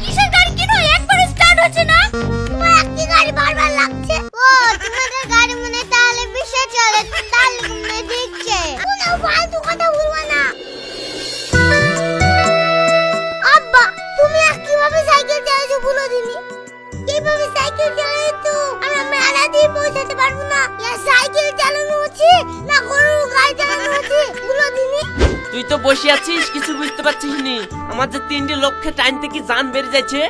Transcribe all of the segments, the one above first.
কিসের গাড়ি কেন একবার স্টার্ট হচ্ছে না? তোমার একই গাড়ি বারবার লাগছে। ও তোমাদের গাড়ি মনে তাহলে বেশি চলে, তাহলে মনে দেখছে। কোনো ফালতু কথা বলবা না। আব্বা তুমি কিভাবে সাইকেল চালাচ্ছো বলো দিনি? কিভাবে সাইকেল চালাচ্ছো তো আমরা মেলা দিয়ে পৌঁছাতে পারবো না। ইয়া সাইকেল চালানো হচ্ছে না গরুর গাড়ি চালানো হচ্ছে বলো দিনি? তুই তো বসে আছিস, কিছু বুঝতে পারছিস নি। আমাদের 3টি লক্ষ্যে টাইমতে কি জান বেড়ে যাচ্ছে।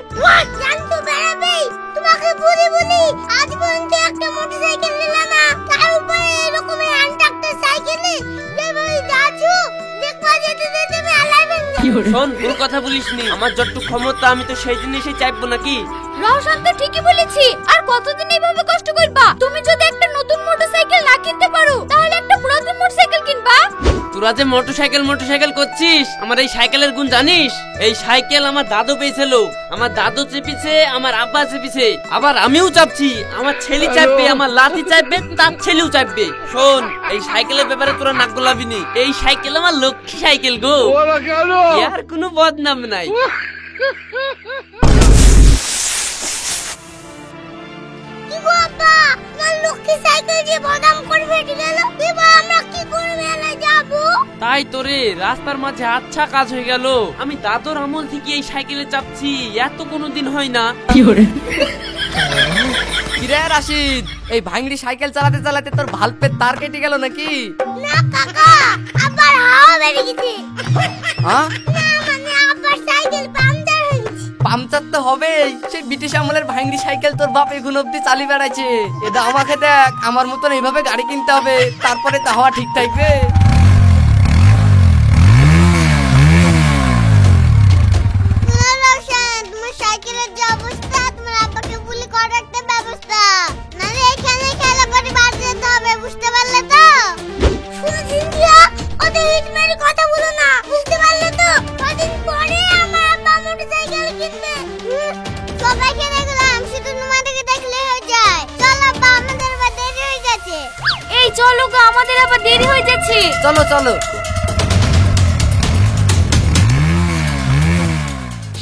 জান তো বেড়াবেই। তোমাকে বলি আজ পর্যন্ত একটা মোটরসাইকেল নিলা না, তার উপরে এরকম হ্যান্ডট্রাক্টর সাইকেলে যেভাবে যাচ্ছো দেখবা যেতে যেতে আমি আলাইবেন না। শোন, ভুল কথা বলিস নি। আমার যতটুকু ক্ষমতা আমি তো সেই জিনিসই চাইবো নাকি। রওশন তো ঠিকই বলেছি। আর কতদিন এইভাবে কষ্ট করবা? তুমি যদি একটা নতুন মোটরসাইকেল না কিনতে পারো তাহলে একটা পুরাতন মোটরসাইকেল কিনবা। তোরা যে মোটরসাইকেল করছিস, আমার এই সাইকেলের গুণ জানিস? এই সাইকেল আমার দাদু পেয়েছিল। আমার দাদু চেপেছে, আমার আব্বা চেপেছে, আবার আমিও চাপছি। আমার ছেলে চাপবে, আমার লাঠি চাপবে, তার ছেলেও চাপবে। শোন, এই সাইকেলের ব্যাপারে তোরা নাক গলাবি নি। এই সাইকেল আমার লক্ষ্মী সাইকেল গো, আর কোনো বদনাম নাই। কি গো আব্বা, তোমার লক্ষ্মী সাইকেল যে বদনাম করে ফেটে গেল, এবার আমরা কি করে মেলায় যাব? তাই তোরে রাস্তার মাঝে আচ্ছা কাজ হয়ে গেল। আমি দাদুর আমল থেকে এই সাইকেলে চাপছি, এত কোনোদিন হয় না। কিরে রাশিদ, এই ভাঙড়ি সাইকেল চালাতে চালাতে তোর ভালপের তার কেটে গেল নাকি? না কাকা, আবার হাওয়া বেরিয়ে গেছে। হ্যাঁ, না মানে আবার সাইকেল পাংচার হয়ে গেছে। পাংচার তো হবেই। সেই ব্রিটিশ আমলের ভাঙড়ি সাইকেল তোর বাপ এখন অব্দি চালিয়ে বেড়াচ্ছে। এটা আমাকে দেখ, আমার মতন এইভাবে গাড়ি কিনতে হবে, তারপরে তা হওয়া ঠিক থাকবে। তোমার সাইকেলের যে অবস্থা, তোমার আব্বাকে বলে করার একটা ব্যবস্থা, নাহলে এখানে খেলা করে বাড়ি যেতে হবে, বুঝতে পারলে তো? শুনো সিন্ধিয়া, ওদের হিটম্যানের কথা বলো না, বুঝতে পারলে তো? কদিন পরে আমার আব্বা মোটরসাইকেল কিনবে। সবাইকে দেখলাম, শুধু তোমাদেরকে দেখলে হয়ে যায়। চল আব্বা, আমাদের আবার দেরি হয়ে যাচ্ছে। এই চলো গো, আমাদের আবার দেরি হয়ে যাচ্ছে। চলো চলো।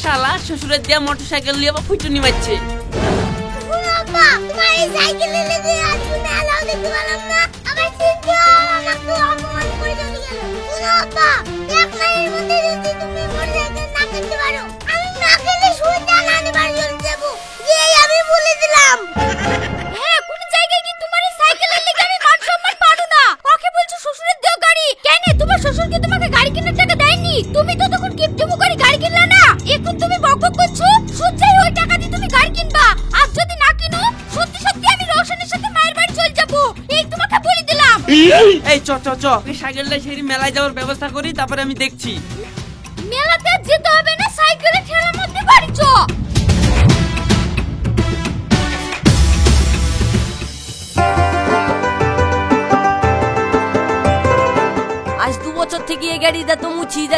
শালা শ্বশুরের দেয়া মোটরসাইকেল নিয়ে আবার ফুটুনি মারছে। আব্বা, তোমার এই সাইকেলে লেগে আজ মেলাও দেখতে পেলাম না। আবার সিন্ধিয়া আমাকে অপমান করে চলে গেল। শুনো আব্বা, এক মাসের মধ্যে যদি তুমি মোটরসাইকেল না কিনতে পারো, আমি না কিনলে সুন্দর নানি বাড়ি চলে যাবো। এই আমি বলে দিলাম। হ্যাঁ, কোন জায়গায় কি তোমার এই সাইকেলের লেগে আমি মান সম্মান পাবো না? ওকে বলছো শ্বশুরের দেওয়া গাড়ি। কেন তোমার শ্বশুর কি তোমাকে গাড়ি কেনার টাকা দেয়নি? তুমি তো তখন কিপটিমু করে গাড়ি কিনলা না। এখন তুমি বকবক করছো, সুজাই ওই টাকা দিয়ে তুমি গাড়ি কিনবা। আর যদি না কিনো, সত্যি সত্যি আমি রওশনের সাথে মায়ের বাড়ি চলে যাবো। এই তোমাকে বলে দিলাম। এই চ এই সাইকেলটা সেই মেলায় যাওয়ার ব্যবস্থা করি, তারপরে আমি দেখছি। মেলাতে যেতে হবে না, সাইকেলে ঠেলার মধ্যে বাড়ি চ। আজ 2 বছর থেকে এই গাড়িটা তো মুছিয়ে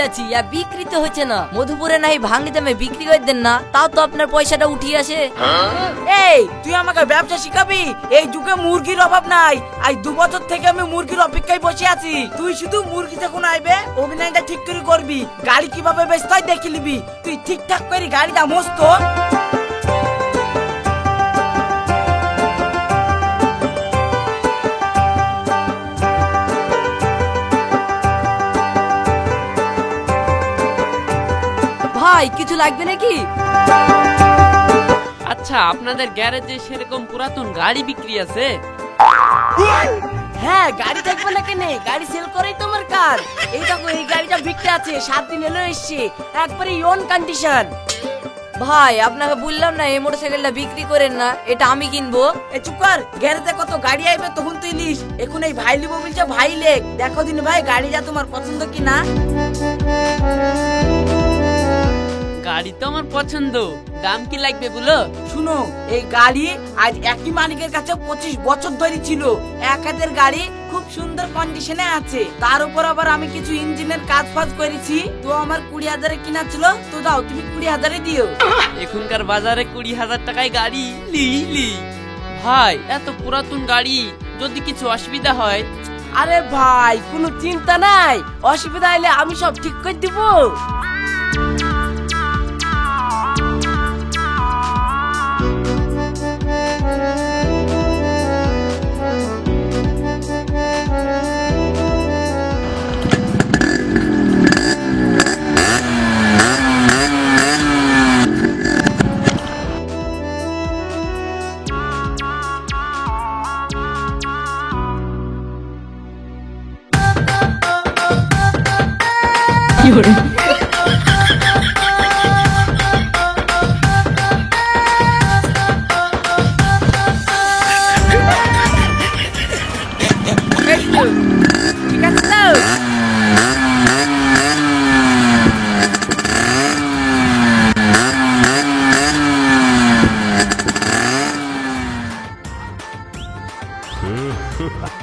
যাচ্ছি, আর বিক্রি তো হচ্ছে না। মধুপুরে নাই ভাঙড়ি দামে বিক্রি করে দেন না, তাও তো আপনার পয়সাটা উঠিয়ে আসে। এই তুই আমাকে ব্যবসা শিখাবি? এই যুগে মুরগির অভাব নাই। আজ 2 বছর থেকে আমি মুরগির অপেক্ষায় বসে আছি। তুই শুধু মুরগি যখন আইবে অভিনয়টা ঠিক করে করবি, গাড়ি কিভাবে বেচতে হয় দেখে নিবি। তুই ঠিকঠাক করে গাড়িটা মস্ত। ভাই কিছু লাগবে নাকি? আচ্ছা, আপনাদের গ্যারেজে সেরকম পুরাতন গাড়ি বিক্রি আছে? হ্যাঁ, গাড়ি থাকবে না কেন? গাড়ি সেল করেই তোমার কাজ। এই দেখো, এই গাড়িটা বিক্রি আছে, 7 দিন এলো এসছে, একবারে ইন কন্ডিশন। ভাই আপনাকে বললাম না এই মোটরসাইকেলটা বিক্রি করেন না, এটা আমি কিনবো। এ চুপ কর, গ্যারেজে কত গাড়ি আইবে তখন তুই লিস। এখন এই ভাই লিবো বলছে, ভাই লেখ। দেখো দিন ভাই, গাড়িটা তোমার পছন্দ কি না। গাড়ি তো আমার পছন্দ, দাম কি লাগবে বলো? শুনো, এই গাড়ি আজ একই মালিকের কাছে 25 বছর ধরে ছিল। এক হাতের গাড়ি, খুব সুন্দর কন্ডিশনে আছে। তার উপর আবার আমি কিছু ইঞ্জিনের কাজ ফাজ করেছি। তো আমার 20,000 কিনা ছিল, তো দাও তুমি 20,000 দিও। এখনকার বাজারে 20,000 টাকায় গাড়ি লি। ভাই, এত পুরাতন গাড়ি, যদি কিছু অসুবিধা হয়? আরে ভাই, কোনো চিন্তা নাই, অসুবিধা হলে আমি সব ঠিক করে দিব। এই তো, ঠিক আছে তো?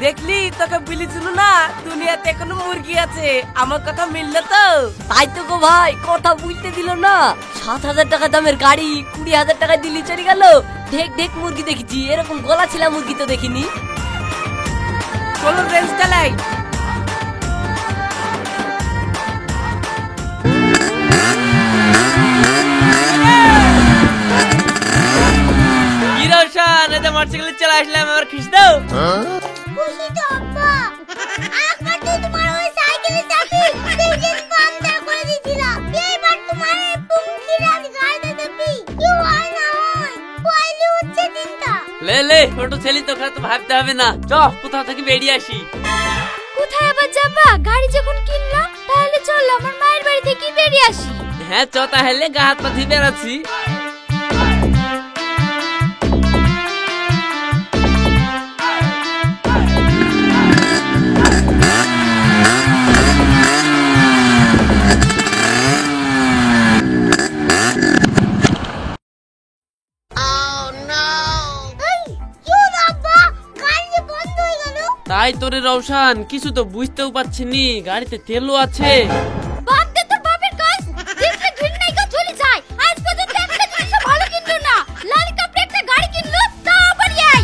দেখলি তোকে বলেছিল না দুনিয়াতে এখনো মুরগি আছে, আমার কথা মিললে তো? তাই তো গো ভাই, কথা বুঝতে দিল না। 7,000 টাকা দামের গাড়ি 20,000 টাকা দিলি চলে গেল। ঢেক ঢেক মুরগি দেখেছি, এরকম গলা ছিলা মুরগি তো দেখিনি। চলো রেঞ্জ চালাই। কি রওশন, এই যে মোটরসাইকেলে চলে আসলাম, আমার খিস দাও। খুশি তো আব্বা, একবার তো তোমার ওই সাইকেলে চাপি সেই যে পান্তা করে দিছিলা, এইবার তোমার এই পুঙ্কিরাজ গাড়িতে চাপি কি হয় না হয়, কইলে হচ্ছে চিন্তা। লে লে, ছোট ছেলে তোকে তো ভাবতে হবে না, চ কোথাও থেকে বেরিয়ে আসি। কোথায় আবার যাবা? গাড়ি যখন কিনলাম তাহলে চলো আমার মায়ের বাড়ি থেকে বেরিয়ে আসি। হ্যাঁ চ তাহলে, গা হাত পা ধুয়ে বেড়াচ্ছি। তাই তোরে রওশন, কিছু তো বুঝতেও পারছি নি, গাড়িতে তেলও আছে। বাপ দে তোর বাপের কাজ, দেখলে ঘৃণাই গা চলে যায়। আজ পর্যন্ত একটা জিনিস ভালো কিনলো না, লাল কাপড়ে একটা গাড়ি কিনলো তা আবার এই।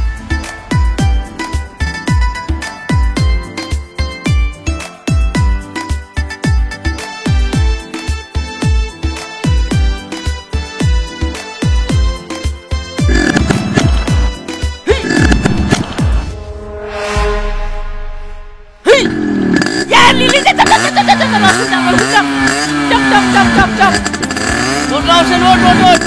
ওঠ রওশন, ওঠ ওঠ ওঠ।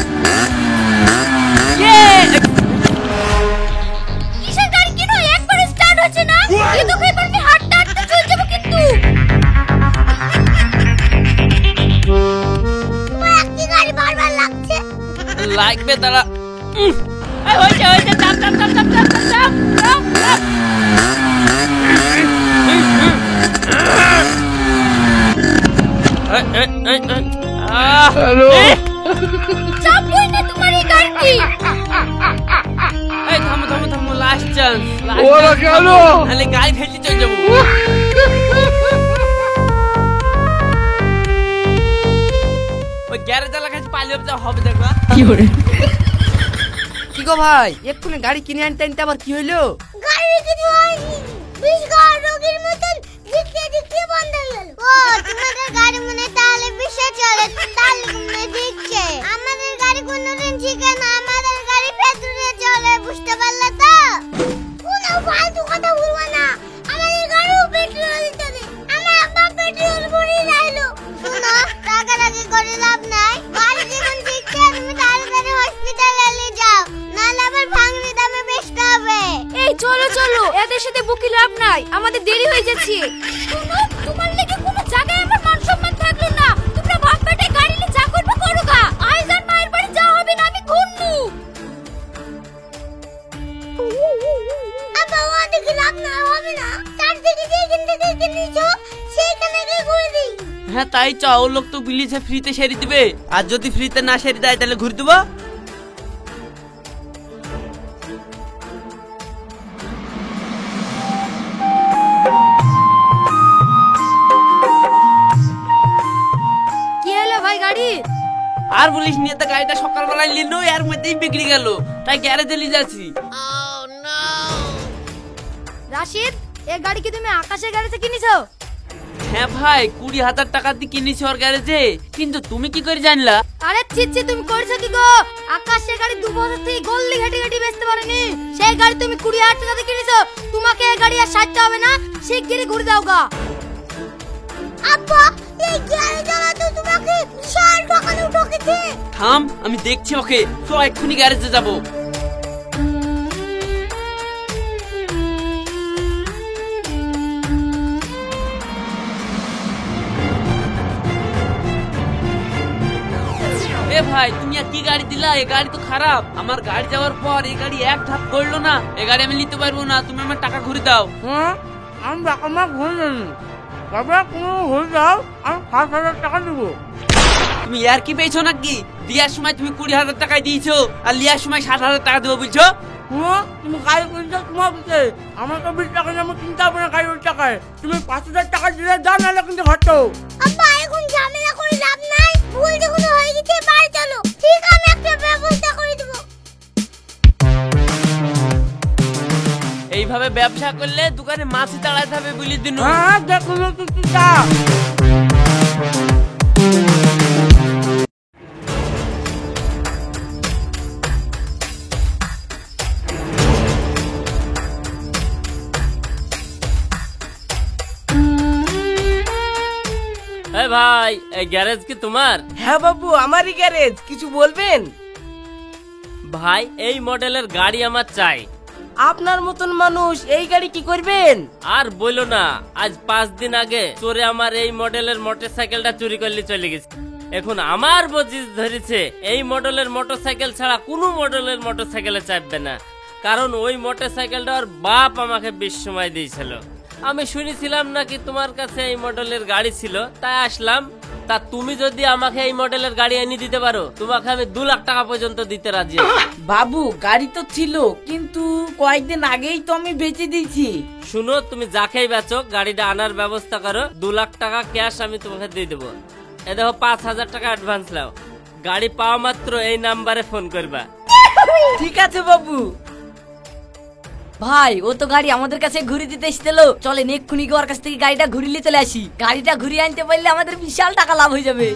কিসের গাড়ি কিনো, একবার স্টার্ট হচ্ছে না। এ তো এবার আমি হাঁটতে হাঁটতে চলে যাবো কিন্তু। তোমার একটি গাড়ি বারবার লাগছে। লাগবে দাঁড়া। এই হইছে হইছে, চাপ চাপ চাপ চাপ চাপ চাপ চাপ চাপ চাপ। হ্যালো, চাপ হই না তোমার এই গাড়িটি। এই থামো থামো থামো, লাস্ট চান্স। ওরা কেন? তাহলে গাড়ি ফেলতে চলে যাবো। ওই গ্যারেজ এলাকায় কাছে পালিয়ে হবে, দেখবা। কি গো ভাই, এক্ষুনি গাড়ি কিনে আনতে আনতে আবার কি হইলো? গাড়ি কিছু হয়নি, বিশগার রোগীর মতন দিকে দিকে বন্ধ হয়ে গেল। ও তোমাদের গাড়ি মনে তাহলে বিশ্বে চলে, তাহলে মনে দিচ্ছে। আমাদের গাড়ি কোনোদিন শিখে না, আমাদের গাড়ি পেছনে চলে, বুঝতে পারলে তো? কোনো ফালতু কথা বলবো না, আমাদের গাড়িও পেট্রোল চলে। আমার আব্বা পেট্রোল ভরিয়ে রাখলো। শোনো, রাগারাগি করে লাভ নাই, গাড়ি যখন শিখছে তুমি তাড়াতাড়ি হসপিটালে নিয়ে যাও, নাহলে আবার ভাঙনি দামে বেচতে হবে। এই চলো চলো, এদের সাথে বকি লাভ নাই, আমাদের দেরি হয়ে যাচ্ছে। শোনো, তোমার লেগে কোনো জায়গায় আমার মান সম্মান থাকলো না, তোমরা বাপ বেটে গাড়ি নিয়ে যা করবে করো গা। আজ আর মায়ের বাড়ি যাওয়া হবে না, আমি ঘুরনু। আব্বা ওদিকে লাভ না হবে না, তার থেকে যেখান থেকে কিনেছো সেইখানে গিয়ে ঘুরে দিই। হ্যাঁ তাই চ, ও লোক তো বিলিছে ফ্রিতে সেরি দিবে, আর যদি ফ্রিতে না সেরি দেয় তাহলে ঘুরে দেবো। কি হলো ভাই গাড়ি? আর বলিস নিয়ে, তো গাড়িটা সকালবেলায় নিল, এর মধ্যেই বিক্রি গেল, তাই গ্যারেজে নিয়ে যাচ্ছি। রাশিদ, এই গাড়ি কি তুমি আকাশের গাড়িতে কিনেছো? হ্যাঁ ভাই, 20,000 টাকা দিয়ে কিনেছি ওর গ্যারেজে, কিন্তু তুমি কি করে জানলা? আরে চিচ্ছি, তুমি করেছো কি গো? আকাশের গাড়ি 2 বছর থেকে গল্লি ঘাটি ঘাটি বেচতে পারেনি, সেই গাড়ি তুমি 20,000 টাকা দিয়ে কিনেছো। তোমাকে এই গাড়ি আর সাজতে হবে না, শিগগিরই ঘুরে দাও গা। আব্বা, এই গাড়ি চালা তো তোমাকে বিশাল টাকা ঠকেছে। থাম, আমি দেখছি ওকে, তো এক্ষুনি গ্যারেজে যাবো। এ ভাই তুমি আর কি গাড়ি দিলা? এই গাড়ি তো খারাপ। আমার গাড়ি যাওয়ার পর এই গাড়ি এক ধাপ করলো না। এই গাড়ি আমি নিতে পারবো না, তুমি আমার টাকা ঘুরে দাও। হ্যাঁ আমি আমার ঘুরে জানি বাবা, কোনো ঘুরে যাও আমি 5,000 টাকা দেবো। তুমি আর কি পেয়েছো নাকি? দিয়ার সময় তুমি 20,000 টাকায় দিয়েছো আর লিয়ার সময় 60,000 টাকা দেবো বলছো? হ্যাঁ তুমি গাড়ি কিনছো তোমার বুঝে, আমার তো 20 টাকা যেমন কিনতে হবে না গাড়ির টাকায়। তুমি 5,000 টাকা দিলে দাও, নাহলে কিন্তু হতো। আব্বা এখন ঝামেলা করে লাভ নাই, ভুল যখন হয়ে গেছে বাড়ি চলো। ঠিক আমি একটা ব্যবস্থা করে দেবো। এইভাবে ব্যবসা করলে দোকানে মাছি দাঁড়াতে হবে বলে দিন। হ্যাঁ দেখুন কিছু যা। ভাই এই গ্যারেজ কি তোমার? হ্যাঁ বাবু আমারই গ্যারেজ, কিছু বলবেন? ভাই এই মডেলের গাড়ি আমার চাই। আপনার মতন মানুষ এই গাড়ি কি করবেন? আর বলো না, আজ 5 দিন আগে চোরে আমার এই মডেলের মোটরসাইকেলটা চুরি করলে চলে গেছে। এখন আমার বজিস ধরেছে এই মডেলের মোটরসাইকেল ছাড়া কোনো মডেলের মোটরসাইকেলে চাপবে না, কারণ ওই মোটরসাইকেলটা ওর বাপ আমাকে 20 সময় দিয়েছিল। আমি শুনেছিলাম নাকি তোমার কাছে এই মডেলের গাড়ি ছিল, তাই আসলাম। তা তুমি যদি আমাকে এই মডেলের গাড়ি এনে দিতে পারো, তোমাকে আমি 2 লাখ টাকা পর্যন্ত দিতে রাজি আছি। বাবু গাড়ি তো ছিল, কিন্তু কয়েকদিন আগেই তো আমি বেচে দিয়েছি। শুনো, তুমি যাকেই বেচো গাড়িটা আনার ব্যবস্থা করো। 2 লাখ টাকা ক্যাশ আমি তোমাকে দিয়ে দেবো। এ দেখো 5,000 টাকা অ্যাডভান্স নাও। গাড়ি পাওয়া মাত্র এই নাম্বারে ফোন করবা। ঠিক আছে বাবু। ভাই ও তো গাড়ি আমাদের কাছে ঘুরে দিতে এসেছিল, চলেন এক্ষুনি ওর কাছ থেকে গাড়িটা ঘুরিয়ে চলে আসি। গাড়িটা ঘুরিয়ে আনতে পারলে আমাদের বিশাল টাকা লাভ হয়ে যাবে।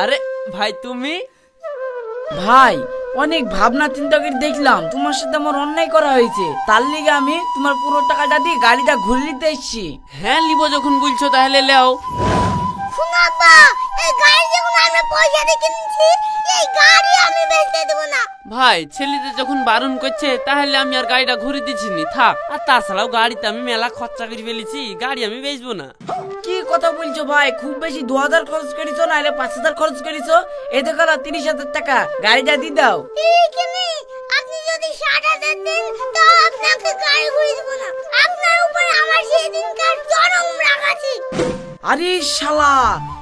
আরে ভাই তুমি? ভাই অনেক ভাবনা চিন্তা করে দেখলাম তোমার সাথে আমার অন্যায় করা হয়েছে, তার লিগে আমি তোমার পুরো টাকাটা দিয়ে গাড়িটা ঘুরে নিতে এসেছি। হ্যাঁ লিবো যখন বলছো তাহলে লেও। শুনো আব্বা, এই গাড়ি যখন আমরা পয়সা দিয়ে কিনেছি, এই গাড়ি আমি বেচতে দেবো না। ভাই ছেলেদের যখন বারণ করছে তাহলে আমি আর গাড়িটা ঘুরে দিচ্ছি নি, থাক। আর তাছাড়াও গাড়িতে আমি মেলা খরচা করে ফেলেছি, গাড়ি আমি বেচবো না। কি কথা বলছো ভাই? খুব বেশি 2,000 খরচ করেছো, নাহলে 5,000 খরচ করেছো। এতে করে 30,000 টাকা গাড়িটা দিয়ে দাও। ঠিক নেই, আপনি যদি 60,000 দেন তাও আপনাকে গাড়ি ঘুরে দেবো না। আপনার উপরে আমার সেদিনকার চরম রাগ আছে। আরে শালা,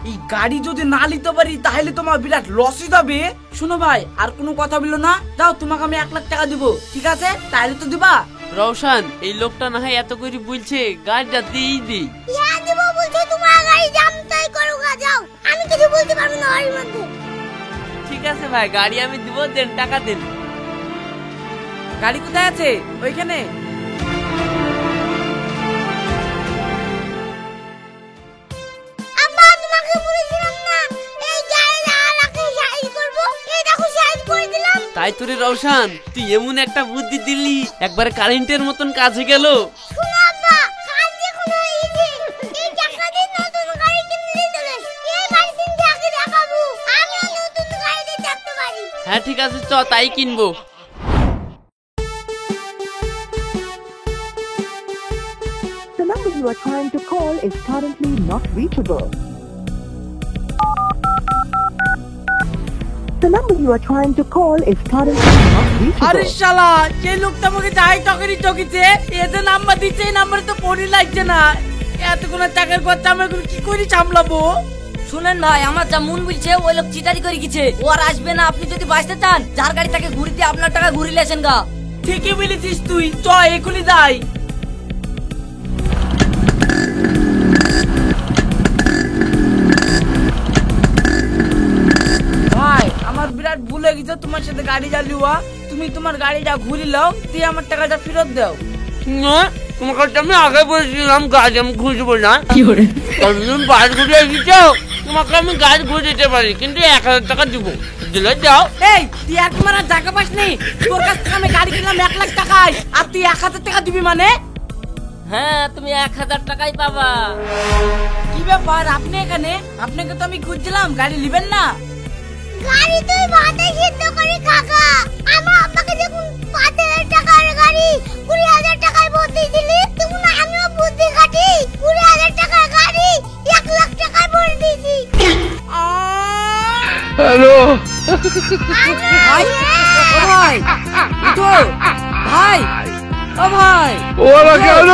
এই গাড়ি যদি না নিতে পারি তাহলে তোমার বিরাট লসই যাবে। শোনো ভাই, আর কোনো কথা বললো না, দাও তোমাকে আমি 1 লাখ টাকা দিব। ঠিক আছে তাহলে তো দিবা? রওশন, এই লোকটা না হয় এত করে বলছে, গাড়িটা দিই দি। ইয়া দেবো বলছো, তোমার গাড়ি জামতাই করো গা, যাও। আমি কিছু বলতে পারবো না ওর মধ্যে। ঠিক আছে ভাই, গাড়ি আমি দিব, দেন টাকা দেন। গাড়ি কোথায় আছে? ওইখানে। আম্মা তোমাকে বলেছিলাম না এই গাড়িটা আলাকে সাইজ করব, এই দেখো সাইজ করে দিলাম। তাই তোরে রওশন, তুই এমন একটা বুদ্ধি দিলি, একবারে কারেন্টের মতন কাজ হয়ে গেল। শুনো আব্বা, কাজ যখন হয়েছে এই টাকা দিয়ে নতুন গাড়ি কিনে নিতে হবে। এই মাসিন টাকা দেখাবো, আমি নতুন গাড়িতে চাপতে পারি। হ্যাঁ ঠিক আছে, চ তাই কিনবো। The number you are trying to call is currently not reachable. The number you are trying to call is currently not আরে reachable. শালা, যে লোকটা আমাকে যাই টকেরি টকেছে, এতে নাম্বার দিচ্ছে, এই নাম্বারে তো ফোনই লাগছে না। এতগুলো টাকার কথা আমি এখন কি করে সামলাবো? শুনেন ভাই, আমার যা মন বলছে ওই লোক চিটারি করে গেছে, ও আর আসবে না। আপনি যদি বাঁচতে চান, যার গাড়ি তাকে ঘুরে দিয়ে আপনার টাকা ঘুরিয়ে আসেন গা। ঠিকই বলেছিস তুই, চ এখনই যাই। ভাই আমার বিরাট ভুল হয়ে গেছে তোমার সাথে গাড়ি চালিয়ে। তুমি তোমার গাড়িটা ঘুরি লাও, তুই আমার টাকাটা ফেরত দাও। তোমার কাছে আমি আগে বলছিলাম গাড়ি আমি ঘুরবো না, তুমি বাস ঘুরে এসেছো, তোমাকে আমি গাড়ি ঘুরে দিতে পারি, কিন্তু 1,000 টাকা দিব, দিলে যাও। এই তুই এক মারা জায়গা পাস নি? তোর কাছ থেকে আমি গাড়ি কিনলাম 1 লাখ টাকায়, আর তুই 1,000 টাকা দিবি মানে? হ্যাঁ তুমি 1000 টাকাই পাবা। কি ব্যাপার আপনি এখানে? আপনাকে তো আমি খুঁজছিলাম, গাড়ি নেবেন না? গাড়ি তুই ভাতে সিদ্ধ করে কাকা। আমার আব্বাকে যখন 5000 টাকার গাড়ি 20000 টাকায় ভর্তি দিলি, তখন আমিও বুদ্ধি খাটি 20000 টাকার গাড়ি 1 লাখ টাকায় ভরে দিয়েছি। হ্যালো ভাই ও ভাই উঠো ভাই ও ভাই ওরা কেন